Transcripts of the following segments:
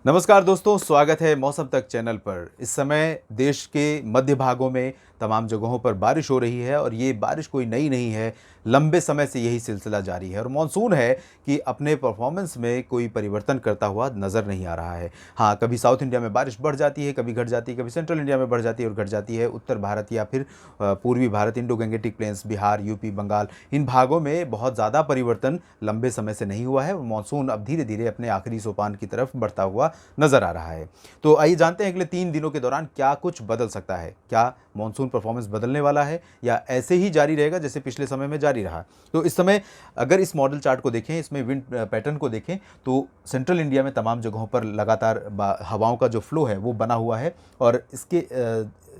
नमस्कार दोस्तों, स्वागत है मौसम तक चैनल पर। इस समय देश के मध्य भागों में तमाम जगहों पर बारिश हो रही है और ये बारिश कोई नई नहीं है, लंबे समय से यही सिलसिला जारी है और मानसून है कि अपने परफॉर्मेंस में कोई परिवर्तन करता हुआ नज़र नहीं आ रहा है। हाँ, कभी साउथ इंडिया में बारिश बढ़ जाती है, कभी घट जाती है, कभी सेंट्रल इंडिया में बढ़ जाती है और घट जाती है। उत्तर भारत या फिर पूर्वी Bharat, Indo Gangetic plains, Bihar, UP, Bengal, इन भागों में बहुत ज़्यादा परिवर्तन लंबे समय से नहीं हुआ है और मानसून अब धीरे धीरे अपने आखिरी सोपान की तरफ बढ़ता हुआ नजर आ रहा है। तो आइए जानते हैं अगले 3 दिनों के दौरान क्या कुछ बदल सकता है। क्या मॉनसून परफॉर्मेंस बदलने वाला है या ऐसे ही जारी रहेगा जैसे पिछले समय में जारी रहा। तो इस समय अगर इस मॉडल चार्ट को देखें, इसमें विंड पैटर्न को देखें, तो सेंट्रल इंडिया में तमाम जगहों पर लगातार हवाओं का जो फ्लो है वो बना हुआ है और इसके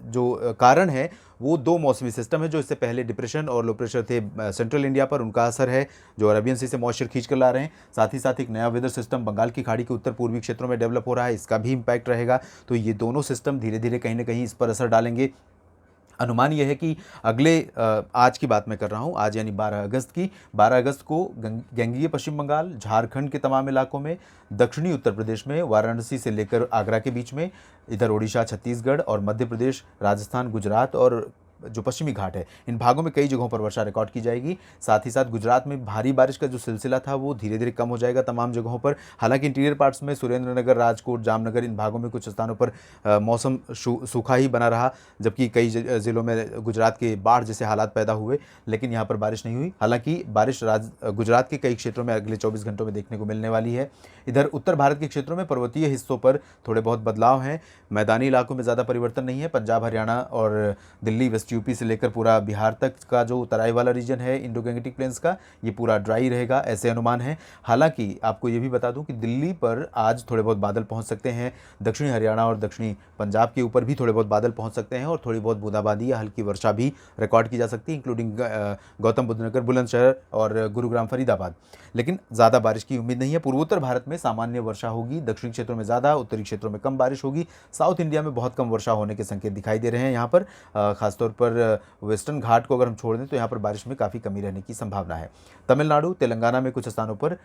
जो कारण है वो दो मौसमी सिस्टम है जो इससे पहले डिप्रेशन और लो प्रेशर थे सेंट्रल इंडिया पर, उनका असर है जो अरबियन सी से मॉइस्चर खींच कर ला रहे हैं। साथ ही साथ एक नया वेदर सिस्टम बंगाल की खाड़ी के उत्तर पूर्वी क्षेत्रों में डेवलप हो रहा है, इसका भी इम्पैक्ट रहेगा। तो ये दोनों सिस्टम धीरे धीरे कहीं ना कहीं इस पर असर डालेंगे। अनुमान यह है कि अगले आज की बात मैं कर रहा हूँ, आज यानी 12 अगस्त की, 12 अगस्त को गंगीय पश्चिम बंगाल, झारखंड के तमाम इलाकों में, दक्षिणी उत्तर प्रदेश में वाराणसी से लेकर आगरा के बीच में, इधर ओडिशा, छत्तीसगढ़ और मध्य प्रदेश, राजस्थान, गुजरात और जो पश्चिमी घाट है, इन भागों में कई जगहों पर वर्षा रिकॉर्ड की जाएगी। साथ ही साथ गुजरात में भारी बारिश का जो सिलसिला था वो धीरे धीरे कम हो जाएगा तमाम जगहों पर। हालांकि इंटीरियर पार्ट्स में सुरेंद्रनगर, राजकोट, जामनगर, इन भागों में कुछ स्थानों पर मौसम सूखा ही बना रहा, जबकि कई ज़िलों में गुजरात के बाढ़ जैसे हालात पैदा हुए, लेकिन यहाँ पर बारिश नहीं हुई। हालांकि बारिश गुजरात के कई क्षेत्रों में अगले 24 घंटों में देखने को मिलने वाली है। इधर उत्तर भारत के क्षेत्रों में पर्वतीय हिस्सों पर थोड़े बहुत बदलाव हैं, मैदानी इलाकों में ज़्यादा परिवर्तन नहीं है। पंजाब, हरियाणा और दिल्ली, वेस्ट यूपी से लेकर पूरा बिहार तक का जो तराई वाला रीजन है इंडो गैंगेटिक प्लेन्स का, ये पूरा ड्राई रहेगा, ऐसे अनुमान है। हालांकि आपको ये भी बता दूं कि दिल्ली पर आज थोड़े बहुत बादल पहुंच सकते हैं, दक्षिणी हरियाणा और दक्षिणी पंजाब के ऊपर भी थोड़े बहुत बादल पहुंच सकते हैं और थोड़ी बहुत बूंदाबांदी या हल्की वर्षा भी रिकॉर्ड की जा सकती है, इंक्लूडिंग गौतम बुद्ध नगर, बुलंदशहर और गुरुग्राम, फरीदाबाद। लेकिन ज़्यादा बारिश की उम्मीद नहीं है। पूर्वोत्तर भारत में सामान्य वर्षा होगी, दक्षिणी क्षेत्रों में ज़्यादा, उत्तरी क्षेत्रों में कम बारिश होगी। साउथ इंडिया में बहुत कम वर्षा होने के संकेत दिखाई दे रहे हैं। यहाँ पर खासतौर पर वेस्टर्न घाट को अगर हम छोड़ दें तो यहाँ पर बारिश में काफ़ी कमी रहने की संभावना है। तमिलनाडु, तेलंगाना में कुछ स्थानों पर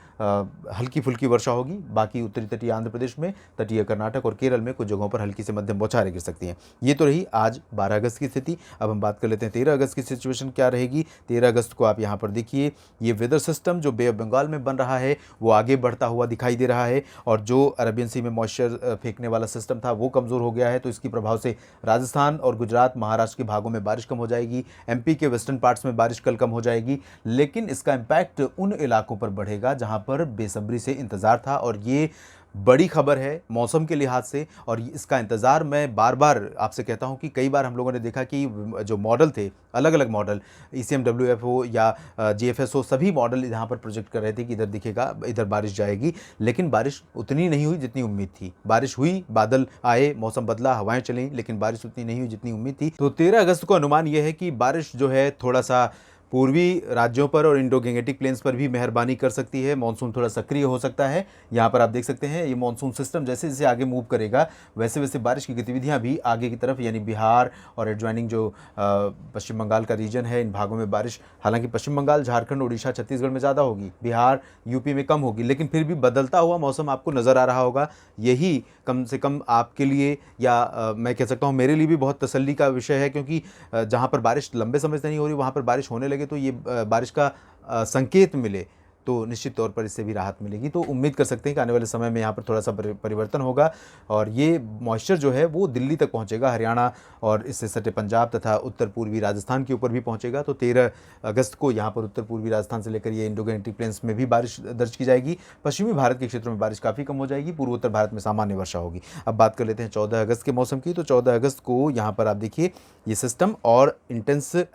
हल्की फुल्की वर्षा होगी। बाकी उत्तरी तटीय आंध्र प्रदेश में, तटीय कर्नाटक और केरल में कुछ जगहों पर हल्की से मध्यम बौछारें गिर सकती हैं। ये तो रही आज 12 अगस्त की स्थिति। अब हम बात कर लेते हैं 13 अगस्त की सिचुएशन क्या रहेगी। 13 अगस्त को आप यहाँ पर देखिए, ये वेदर सिस्टम जो बे ऑफ बंगाल में बन रहा है वो आगे बढ़ता हुआ दिखाई दे रहा है और जो अरबियन सी में मॉइस्चर फेंकने वाला सिस्टम था वो कमज़ोर हो गया है। तो इसके प्रभाव से राजस्थान और गुजरात, महाराष्ट्र के भागों में बारिश कम हो जाएगी। एमपी के वेस्टर्न पार्ट्स में बारिश कल कम हो जाएगी, लेकिन इसका इम्पैक्ट उन इलाकों पर बढ़ेगा जहां पर बेसब्री से इंतजार था और ये बड़ी खबर है मौसम के लिहाज से। और इसका इंतज़ार मैं बार बार आपसे कहता हूं कि कई बार हम लोगों ने देखा कि जो मॉडल थे, अलग अलग मॉडल, ECMWF हो या GFS हो, सभी मॉडल यहाँ पर प्रोजेक्ट कर रहे थे कि इधर दिखेगा, इधर बारिश जाएगी, लेकिन बारिश उतनी नहीं हुई जितनी उम्मीद थी। बारिश हुई, बादल आए, मौसम बदला, हवाएं चली, लेकिन बारिश उतनी नहीं हुई जितनी उम्मीद थी। तो 13 अगस्त को अनुमान यह है कि बारिश जो है थोड़ा सा पूर्वी राज्यों पर और इंडो गैंगेटिक प्लेन्स पर भी मेहरबानी कर सकती है। मानसून थोड़ा सक्रिय हो सकता है। यहाँ पर आप देख सकते हैं ये मानसून सिस्टम जैसे जैसे आगे मूव करेगा वैसे वैसे बारिश की गतिविधियाँ भी आगे की तरफ, यानी बिहार और एडजॉइनिंग जो पश्चिम बंगाल का रीजन है, इन भागों में बारिश, हालांकि पश्चिम बंगाल, झारखंड, उड़ीसा, छत्तीसगढ़ में ज़्यादा होगी, बिहार, यूपी में कम होगी, लेकिन फिर भी बदलता हुआ मौसम आपको नज़र आ रहा होगा। यही कम से कम आपके लिए या मैं कह सकता हूँ मेरे लिए भी बहुत तसल्ली का विषय है, क्योंकि जहाँ पर बारिश लंबे समय से नहीं हो रही वहाँ पर बारिश होने लगे तो ये बारिश का संकेत मिले तो निश्चित तौर पर इससे भी राहत मिलेगी। तो उम्मीद कर सकते हैं कि आने वाले समय में यहाँ पर थोड़ा सा परिवर्तन होगा और ये मॉइस्चर जो है वो दिल्ली तक पहुँचेगा, हरियाणा और इससे सटे पंजाब तथा उत्तर पूर्वी राजस्थान के ऊपर भी पहुँचेगा। तो 13 अगस्त को यहाँ पर उत्तर पूर्वी राजस्थान से लेकर ये इंडो गैंगेटिक प्लेन्स में भी बारिश दर्ज की जाएगी। पश्चिमी भारत के क्षेत्रों में बारिश काफ़ी कम हो जाएगी, पूर्वोत्तर भारत में सामान्य वर्षा होगी। अब बात कर लेते हैं 14 अगस्त के मौसम की। तो 14 अगस्त को यहाँ पर आप देखिए ये सिस्टम और इंटेंसली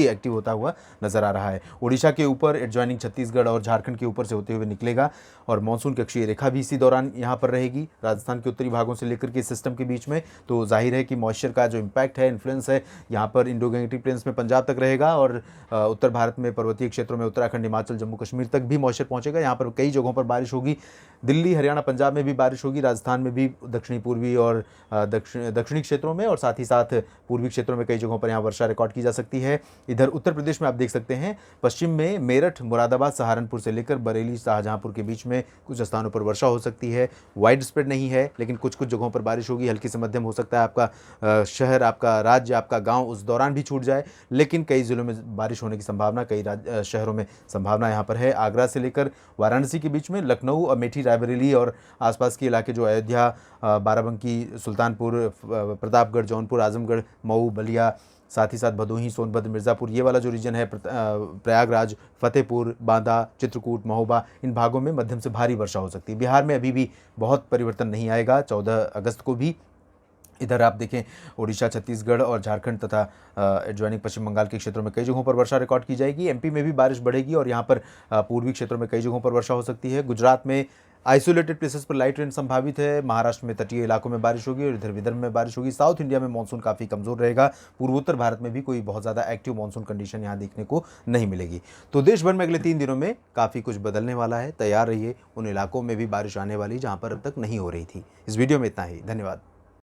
एक्टिव होता हुआ नजर आ रहा है। उड़ीसा के ऊपर एडजॉइनिंग छत्तीसगढ़ और झारखंड के ऊपर से होते हुए निकलेगा और मानसून की अक्षीय रेखा भी इसी दौरान यहाँ पर रहेगी, राजस्थान के उत्तरी भागों से लेकर के सिस्टम के बीच में। तो जाहिर है कि मॉइस्चर का जो इम्पैक्ट है, इन्फ्लुएंस है, यहाँ पर इंडो गैंगेटिक प्लेन्स में पंजाब तक रहेगा और उत्तर भारत में पर्वतीय क्षेत्रों में उत्तराखंड, हिमाचल, जम्मू कश्मीर तक भी मॉइस्चर पहुँचेगा। यहाँ पर कई जगहों पर बारिश होगी, दिल्ली, हरियाणा, पंजाब में भी बारिश होगी, राजस्थान में भी दक्षिणी पूर्वी और दक्षिणी क्षेत्रों में और साथ ही साथ पूर्वी क्षेत्रों में कई जगहों पर यहाँ वर्षा रिकॉर्ड की जा सकती है। इधर उत्तर प्रदेश में आप देख सकते हैं, पश्चिम में मेरठ मेरठ, मुरादाबाद, सहारनपुर से लेकर बरेली, शाहजहांपुर के बीच में कुछ स्थानों पर वर्षा हो सकती है। वाइड स्प्रेड नहीं है, लेकिन कुछ कुछ जगहों पर बारिश होगी। हल्की से मध्यम हो सकता है आपका शहर, आपका राज्य, आपका गांव उस दौरान भी छूट जाए, लेकिन कई जिलों में बारिश होने की संभावना, कई शहरों में संभावना यहाँ पर है। आगरा से लेकर वाराणसी के बीच में, लखनऊ, अमेठी, रायबरेली और आसपास के इलाके जो अयोध्या, बाराबंकी, सुल्तानपुर, प्रतापगढ़, जौनपुर, आजमगढ़, मऊ, बलिया, साथ ही साथ भदोही, सोनभद्र, मिर्ज़ापुर, ये वाला जो रीजन है, प्रयागराज, फतेहपुर, बांदा, चित्रकूट, महोबा, इन भागों में मध्यम से भारी वर्षा हो सकती है। बिहार में अभी भी बहुत परिवर्तन नहीं आएगा 14 अगस्त को भी। इधर आप देखें, उड़ीसा, छत्तीसगढ़ और झारखंड तथा एडजॉइनिंग पश्चिम बंगाल के क्षेत्रों में कई जगहों पर वर्षा रिकॉर्ड की जाएगी। एमपी में भी बारिश बढ़ेगी और यहाँ पर पूर्वी क्षेत्रों में कई जगहों पर वर्षा हो सकती है। गुजरात में आइसोलेटेड प्लेसेस पर लाइट रेन संभावित है। महाराष्ट्र में तटीय इलाकों में बारिश होगी और इधर विदर्भ में बारिश होगी। साउथ इंडिया में मानसून काफ़ी कमज़ोर रहेगा। पूर्वोत्तर भारत में भी कोई बहुत ज़्यादा एक्टिव मानसून कंडीशन यहाँ देखने को नहीं मिलेगी। तो देश भर में अगले 3 दिनों में काफ़ी कुछ बदलने वाला है। तैयार रहिए, उन इलाकों में भी बारिश आने वाली जहाँ पर अब तक नहीं हो रही थी। इस वीडियो में इतना ही। धन्यवाद।